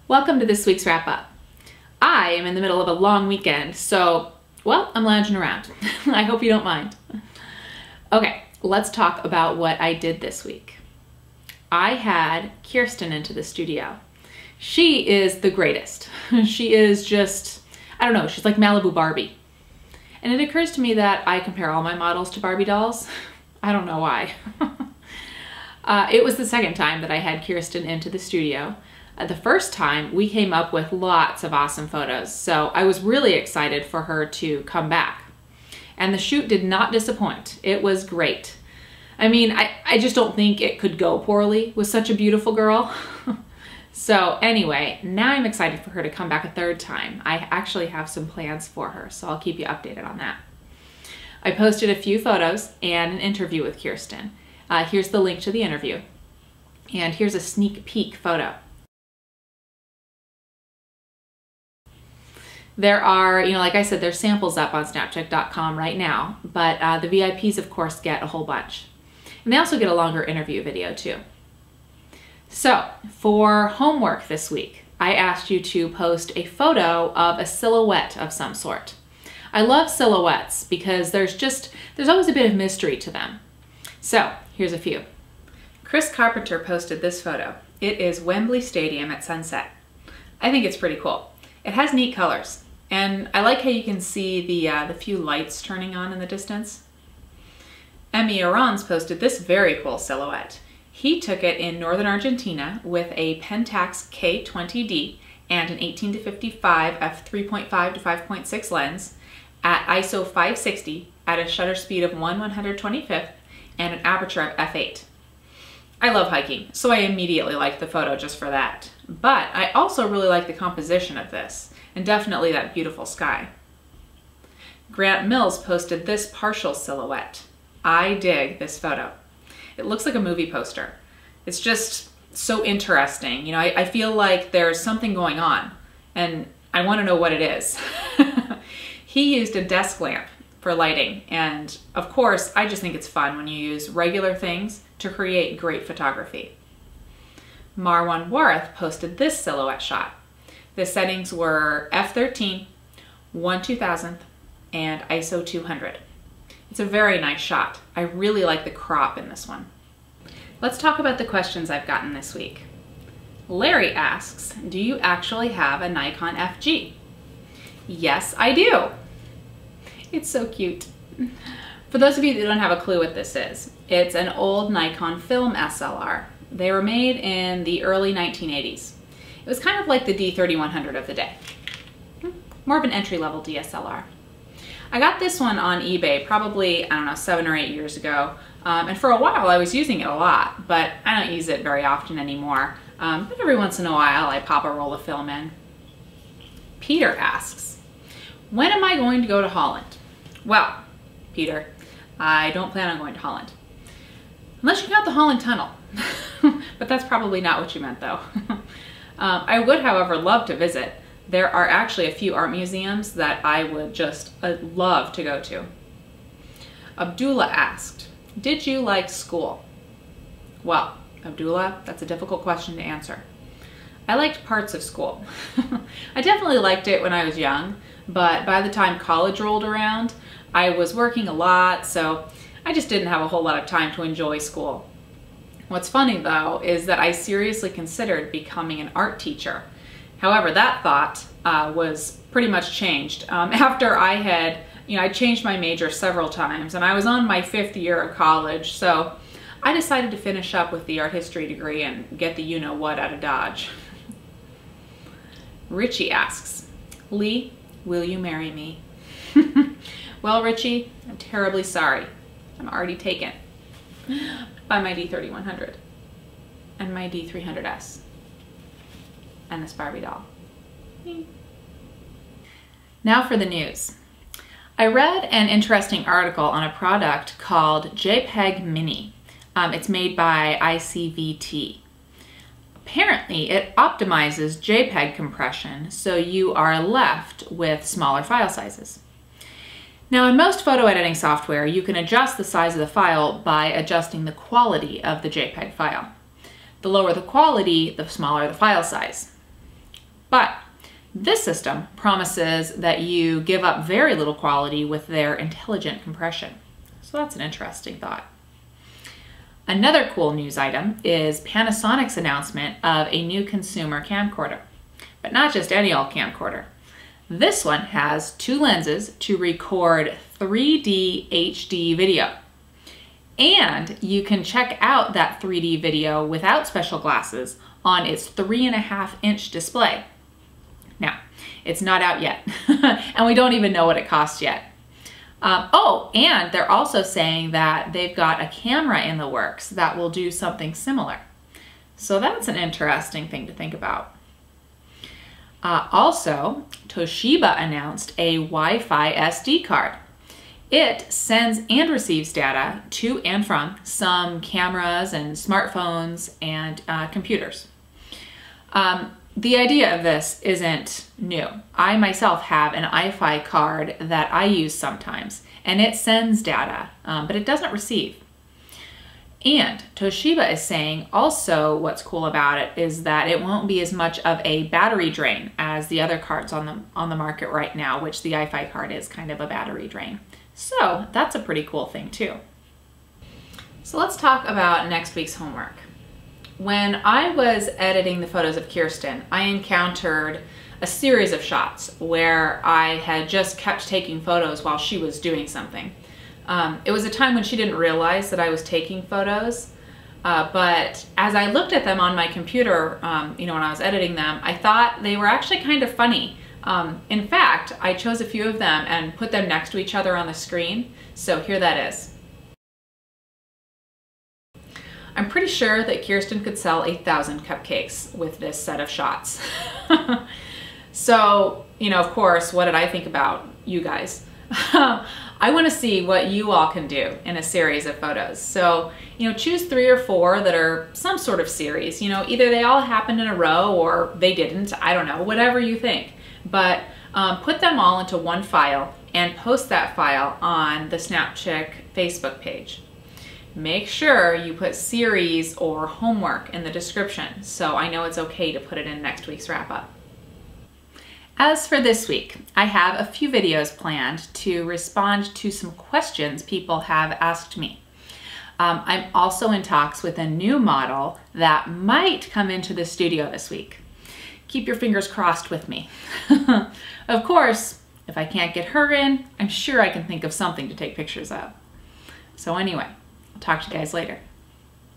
Welcome to this week's wrap up. I am in the middle of a long weekend, so, well, I'm lounging around. I hope you don't mind. Okay, let's talk about what I did this week. I had Kirsten into the studio. She is the greatest. She is just, I don't know, she's like Malibu Barbie. And it occurs to me that I compare all my models to Barbie dolls. I don't know why. It was the second time that I had Kirsten into the studio. The first time we came up with lots of awesome photos, so I was really excited for her to come back. And the shoot did not disappoint. It was great. I mean, I just don't think it could go poorly with such a beautiful girl. So anyway, now I'm excited for her to come back a third time. I actually have some plans for her, so I'll keep you updated on that. I posted a few photos and an interview with Kirsten. Here's the link to the interview. And here's a sneak peek photo. There are, like I said, there's samples up on SnapChick's.com right now, but the VIPs, of course, get a whole bunch. And they also get a longer interview video, too. So, for homework this week, I asked you to post a photo of a silhouette of some sort. I love silhouettes because there's always a bit of mystery to them. So, here's a few. Chris Carpenter posted this photo. It is Wembley Stadium at sunset. I think it's pretty cool. It has neat colors. And I like how you can see the few lights turning on in the distance. Emmy Arons posted this very cool silhouette. He took it in northern Argentina with a Pentax K20D and an 18-55 f3.5 to 5.6 lens at ISO 560 at a shutter speed of 1/125th and an aperture of f8. I love hiking, so I immediately liked the photo just for that. But I also really like the composition of this, and definitely that beautiful sky. Grant Mills posted this partial silhouette. I dig this photo. It looks like a movie poster. It's just so interesting. I feel like there's something going on, and I want to know what it is. He used a desk lamp for lighting, and of course, I just think it's fun when you use regular things to create great photography. Marwan Warith posted this silhouette shot. The settings were f13, 1/2000th, and ISO 200. It's a very nice shot. I really like the crop in this one. Let's talk about the questions I've gotten this week. Larry asks, do you actually have a Nikon FG? Yes, I do. It's so cute. For those of you that don't have a clue what this is, it's an old Nikon film SLR. They were made in the early 1980s. It was kind of like the D3100 of the day. More of an entry-level DSLR. I got this one on eBay probably, I don't know, 7 or 8 years ago. And for a while I was using it a lot, but I don't use it very often anymore. But every once in a while I pop a roll of film in. Peter asks, when am I going to go to Holland? Well, Peter, I don't plan on going to Holland. Unless you count the Holland Tunnel. But that's probably not what you meant though. I would, however, love to visit. There are actually a few art museums that I would just love to go to. Abdullah asked, did you like school? Well, Abdullah, that's a difficult question to answer. I liked parts of school. I definitely liked it when I was young, but by the time college rolled around, I was working a lot, so I just didn't have a whole lot of time to enjoy school. What's funny though is that I seriously considered becoming an art teacher. However, that thought was pretty much changed after I changed my major several times and I was on my 5th year of college, so I decided to finish up with the art history degree and get the you-know-what out of Dodge. Richie asks, Leigh, will you marry me? Well, Richie, I'm terribly sorry. I'm already taken by my D3100 and my D300S and this Barbie doll. Now for the news. I read an interesting article on a product called Jpeg Mini. It's made by ICVT. Apparently, it optimizes JPEG compression so you are left with smaller file sizes. Now, in most photo editing software, you can adjust the size of the file by adjusting the quality of the JPEG file. The lower the quality, the smaller the file size. But this system promises that you give up very little quality with their intelligent compression. So that's an interesting thought. Another cool news item is Panasonic's announcement of a new consumer camcorder. But not just any old camcorder. This one has 2 lenses to record 3D HD video. And you can check out that 3D video without special glasses on its 3.5-inch display. Now, it's not out yet, and we don't even know what it costs yet. Oh, and they're also saying that they've got a camera in the works that will do something similar. So that's an interesting thing to think about. Also, Toshiba announced a Wi-Fi SD card. It sends and receives data to and from some cameras and smartphones and computers. The idea of this isn't new. I myself have an Wi-Fi card that I use sometimes, and it sends data, but it doesn't receive. And Toshiba is saying also what's cool about it is that it won't be as much of a battery drain as the other cards on the market right now, which the Wi-Fi card is kind of a battery drain. So that's a pretty cool thing too. So let's talk about next week's homework. When I was editing the photos of Kirsten, I encountered a series of shots where I had just kept taking photos while she was doing something. It was a time when she didn't realize that I was taking photos, but as I looked at them on my computer, when I was editing them, I thought they were actually kind of funny. In fact, I chose a few of them and put them next to each other on the screen, so here that is. I'm pretty sure that Kirsten could sell 1,000 cupcakes with this set of shots. So, of course, what did I think about you guys? I want to see what you all can do in a series of photos. So, choose 3 or 4 that are some sort of series. Either they all happened in a row or they didn't. I don't know, whatever you think. But put them all into one file and post that file on the SnapChick Facebook page. Make sure you put series or homework in the description so I know it's okay to put it in next week's wrap-up. As for this week, I have a few videos planned to respond to some questions people have asked me. I'm also in talks with a new model that might come into the studio this week. Keep your fingers crossed with me. Of course, if I can't get her in, I'm sure I can think of something to take pictures of. So anyway, I'll talk to you guys later.